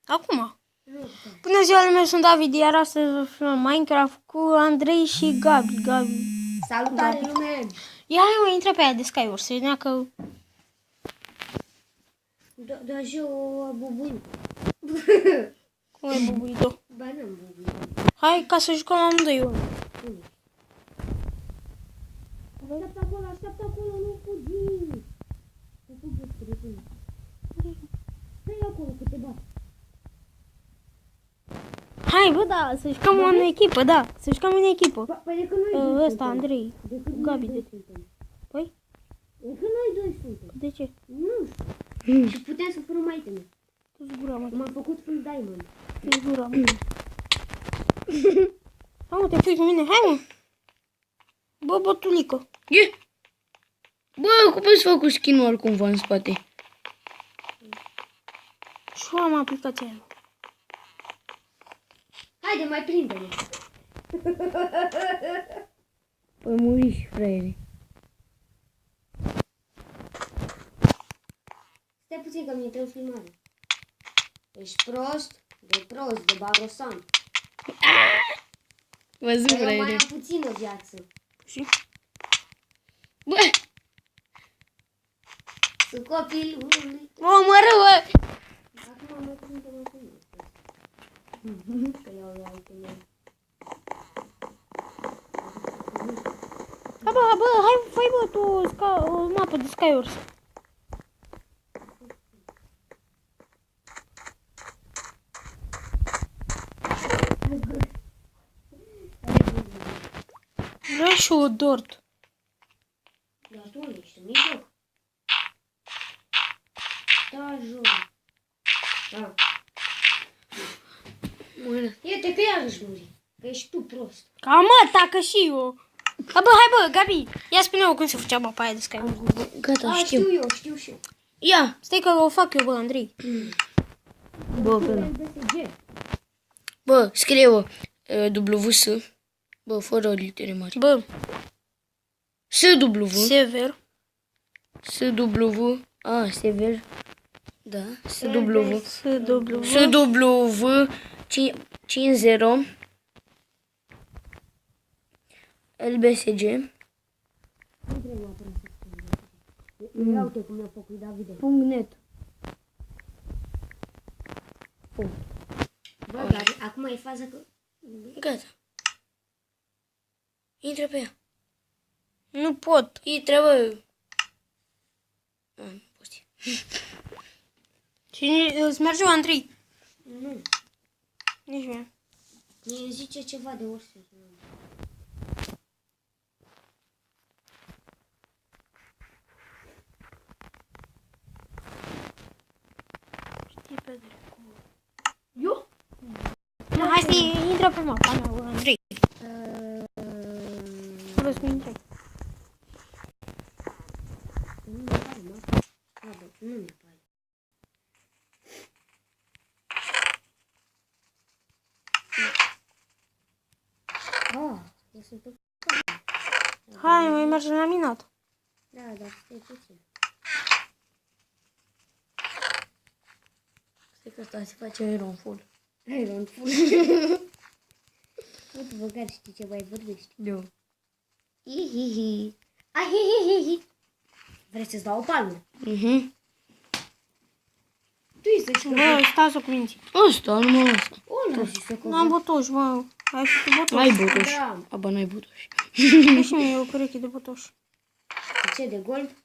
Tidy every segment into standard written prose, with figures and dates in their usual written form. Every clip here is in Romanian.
Acum. Bună ziua, lumea, sunt David, iar astăzi filmăm Minecraft cu Andrei și Gabi. Salutare, lume! Ia mă, intră pe aia de Skywars, să vedem că... Da, și eu bubuit. Cum e bubuit-o? Ba, n-am bubuit. Hai, ca să jucăm amândoi eu. Așteaptă acolo, nu fugi! Nu fugi spre tine. Stai acolo, că te bat. Hai, bă, da, să jucăm în echipă, da, să jucăm în echipă. Păi de când noi doi Ăsta, Andrei, Gabi, de... Păi? De când noi doi suntem? De ce? Nu știu. Și putem să furăm iteme. Tu-ți gura, mă. M-am făcut full diamond. Tu-ți gura, mă. Hai, mă, te fui cu mine, hai, mă. Bă, bătulică. Bă, cum poți să fac cu skin-ul cumva în spate? Și eu am aplicația aia. Haide, mai prinde-mă. Păi muri, fraiere. Stai puțin că mi-e trebuie filmare. Ești prost, de barosan. Văzut, Eu mai fraiere. am puțină viață. Și? Bă, Sunt copilul. O, mă rău, bă. Acum mă prinde mai frumos. Că iau la iteme. Hai, bă, hai, fai, bă, tu o mapă de Skywars. Vreau și o dort. Dar tu nu ești în mijloc. Da, joc. Da. Iete că iarăși muri. Că ești tu prost. Ca mă, tacă și eu. Hai, bă, Gabi, ia spune-o cum se făcea mapa aia de Skywars. gata, A, știu. știu și eu. Ia. Stai că o fac eu, bă, Andrei. Bă, pe ăla. BSG. Bă, scrie-o WS. Bă, fără litere mari. Bă, SW. sever. SW. A, sever. Da, SW. SW. SW 50 LBSG. Ia uite cum mi-a făcut Davide. .net. Bă, dar acum e faza că... Gata. Intră pe ea. Nu pot. Intră, bă. Poți. Și îți merge, Andrei? Nu. Nici mie. Mi zice ceva de orice. Știi pe dracu. Eu? Nu, hai să intră pe mapa mea, bă, Andrei. Vreau să intre. Nu mi apare, mă. Nu mi apare. Ah, eu sunt pe... Hai, mai mergem la minat. Da, stai puțin. Stai că asta se face Iron Full. Iron Full. Uite, băgar, știi ce mai vorbești? Eu. Hihihi. Ahihihi. Vrei să-ți dau o palmă? Mhm. Tu ești să-și Bă, stați-o cu minții. Asta, numai asta. O, n-a zis să N-am botoș, bă. Ai și tu botoș. Ai botoș. Da. Aba, n-ai botoș. Dă și mie o pereche de botoș. Ce, de gold?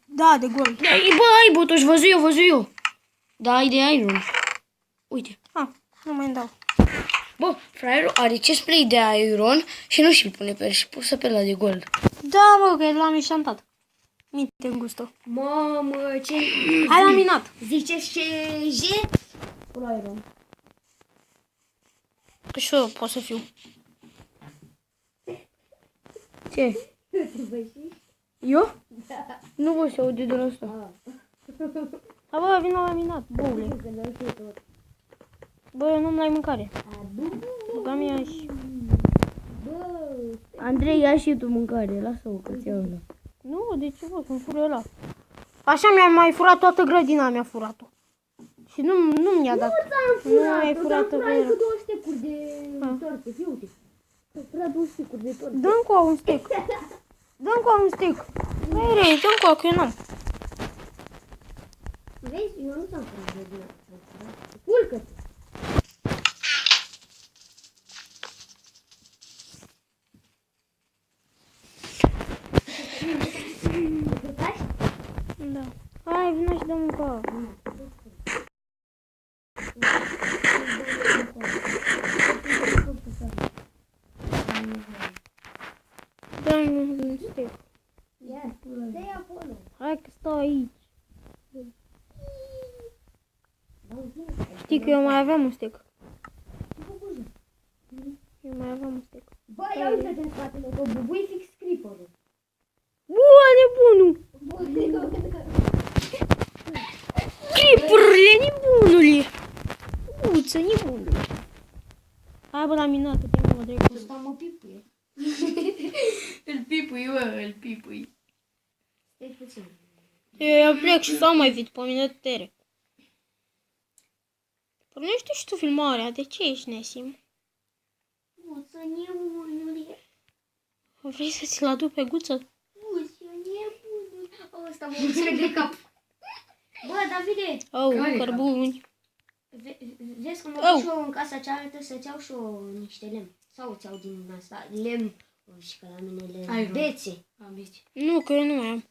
Da, de gol. Bă, ai botoș, văzut eu. Da, ai de Iron. Uite. Nu mai dau. Bă, fraierul are chestplate de Iron și nu și-l pune pe el și pusă pe ăla de gold. Da, bă, că l-am eșantat. Minte în gusto. Mamă, ce... Hai la minat. Ziceți ce... Iron. Că și eu pot să fiu. Ce? Eu? Nu vă se aude de la asta. Da, bă, vin la minat, boule. Bă, eu nu-mi lai mâncare. Băga mea și... Andrei, ia și tu mâncare, lasă-o că ți-au ăla. Nu, de ce, bă, să-mi fură ăla. Așa mi-a mai furat toată grădina, mi-a furat-o. Și nu mi-a dat. Nu mi-ai furat Dar pe cu 2 stecuri de torte. Fii, uite. Am furat 2 stecuri de torte. Dă-mi cu un stick. Dă-mi cu un stick. Băi, rei, dă-mi cu, că eu n-am. Vezi? Eu nu ți-am furat de din Culcă-te. Da. Hai, vină și dă-mi cu. Dă-mi un stick. Ia, stai acolo. Hai că stau aici. Știi că eu mai aveam un stick. Eu mai aveam un stick. Bă, ia uite-te în spatele tău, bubui fix creeper-ul. Bua, nebunul! Creeper-urile, nebunule! Uță, nebunule! Hai bă, la minat, că te-am mă drept. Ăsta mă pipuie. Îl pipui, bă, îl pipui. Stai puțin. Eu plec și s-au mai vit pe mine tere. Pornește și tu filmarea, de ce ești nesim? Uță, nebunule. Vrei să ți-l aduc pe guță? Uță, nebunule. Ăsta mă ucide de cap. Bă, Davide. Au, Care cărbuni. Vezi că mă duc și eu în casa cealaltă să-ți iau și eu niște lemn. Sau ți iau din asta, lemn. Și că la mine Ai, lemn. Bețe. Am aici. Nu, că eu nu mai am.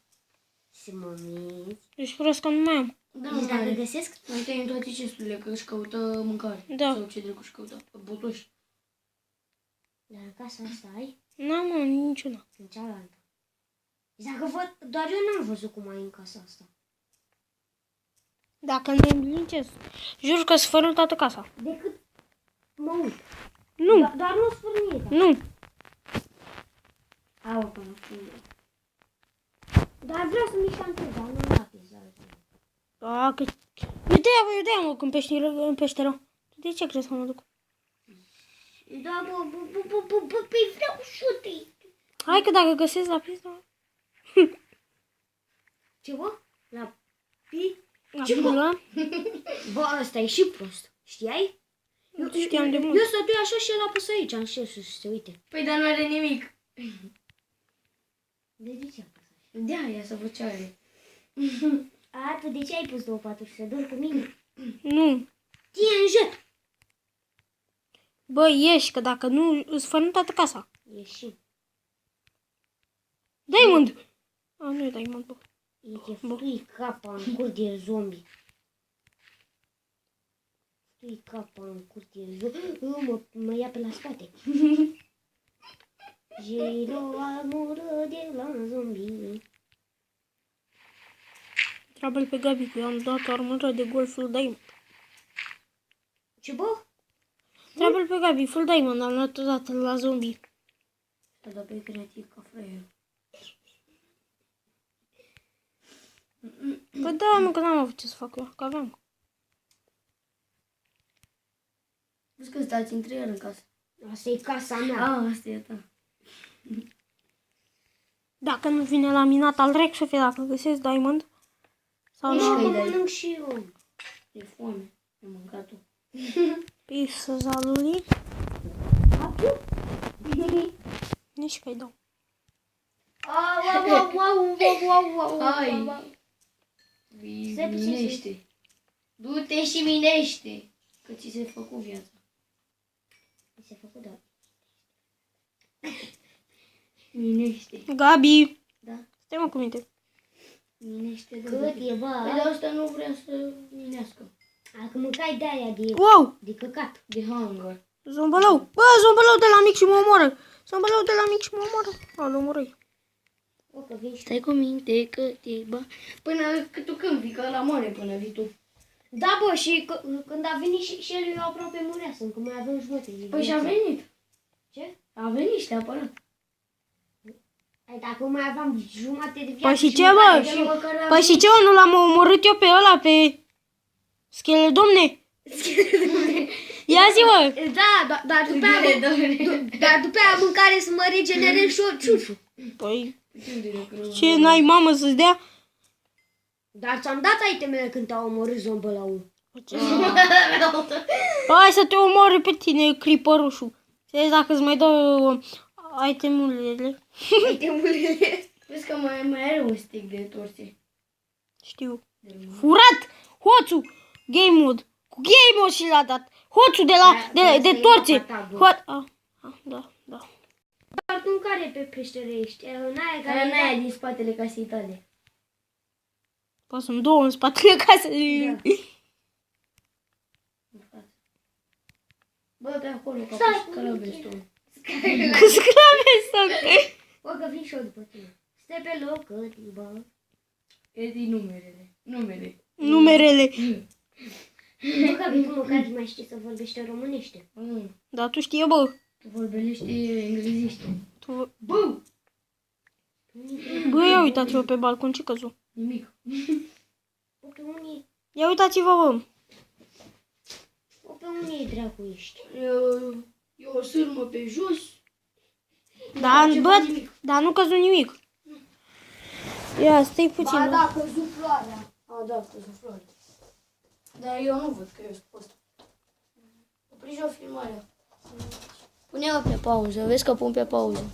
Să mă miți. Deci prost că nu mai am. Da, Deci dacă găsesc, mai tăi în toate cesturile, că își căută mâncare. Da. Sau ce dracu își căută? Botoși. dar în casa asta ai, N-am, mă, niciuna. în cealaltă. Deci dacă văd, doar eu n-am văzut cum ai în casa asta. Dacă ne îmblincesc, jur că sfărâm toată casa. Decât mă uit. Nu, Doar nu sfârnie. nu. Au, până funde. Dar vreau să mi șantez, dar nu la pizza. A, că... Eu de-aia mă duc în peșteră. De ce crezi că mă duc? Da, bă, vreau șute. Hai că dacă găsesc la pizza... Ce, bă? La pi? La Ce, pizza? Bă, ăsta e și prost. Știai? Nu știam de mult. Eu stătui așa și el a pus aici, așa și se uite. Păi, dar nu are nimic. De ce a pus așa? De aia să văd ce are. A, tu de ce ai pus 2 paturi să dormi cu mine? Nu. Ție în jet. Bă, ieși, că dacă nu, îți fărâm toată casa. Ieși. Diamond! A, nu e Diamond, bă. E te frui capa în cur de zombie. Frui capa în cur de zombie. Mă ia pe la spate. Gelo amură de la zombie. Întreabă-l pe Gabi, că eu am dat armură de gol full Diamond. Ce, bă? Întreabă-l pe Gabi, full Diamond, am luat odată la zombie. Stai, dar pe creativ ca fraier. Păi da, mă, că n-am avut ce să fac eu, că aveam. Vezi că stați între el în casă. Asta e casa mea. Ah, asta e a ta. Dacă nu vine la minat al rec să fie dacă găsesc Diamond. Sau Nu, nu, că că-i dai. mănânc și eu. E foame. Am mâncat-o. pisă zalului. Apu? Nici că-i dau. Hai. Minește. Du-te și minește. Că ți se făcu viața. Mi se făcut, da. Minește. Gabi! Da. Stai mă cu minte. Minește de Cât e, bă? Păi de asta nu vrea să minească. Dacă mâncai de-aia Wow! de căcat. De hunger. Zombălău! Bă, zombălău de la mic și mă omoară! Zombălău de la mic și mă omoară! A, l-omorâi. O, că vii și... Stai cu minte că te ba. Până că tu când vii, că ăla moare până vii tu. Da, bă, și când a venit și el, eu aproape mureasem, că mai avem jumătate. de Păi și a viață. venit. Ce? A venit și te-a apărat. Ai, dacă mai aveam jumătate de viață... Păi și ce, mâncare, bă? și- Păi și ce, mă, nu l-am omorât eu pe ăla, pe... Schele, domne! Ia zi, mă! Da, dar după aia, dar după aia mâncare să mă regenerez și eu ciuciu. Păi, ce n-ai mamă să-ți dea? Dar ți-am dat itemele când te-au omorât zombălăul. Hai să te omori pe tine, clipărușul. Să vezi dacă îți mai dau itemurile. Itemurile. Vezi că mai are un stick de torție. Știu. Furat! Hoțul! Game mode. Cu game mode și l-a dat. Hoțul de torție. Da. Dar tu în care pe peșteră ești? În aia care Care n-aia din spatele casei tale. Poate sunt două în spatele casei. Bă, pe acolo, ca Stai, pe Scalabeston. Sclaveston. O, că vin și eu după tine. Stai pe loc, bă. E din numerele. Numerele. Bă, că vin măcar mai știi să vorbește românește. Nu, Da, tu știi, bă. tu vorbești engleziște. Bă! Bă, ia uitați-vă pe balcon, ce căzu. Nimic. O, pe unii... Ia uitați-vă, bă. O, pe unii dracu ești. E o sârmă pe jos. Da, bă, dar nu căzu nimic. Ia, stai puțin. Ba bă. da, căzu floarea. A, da, căzu floarea. Dar eu nu văd că eu sunt post. Opri și o filmare. Pune-o pe pauză, vezi că pun pe pauză.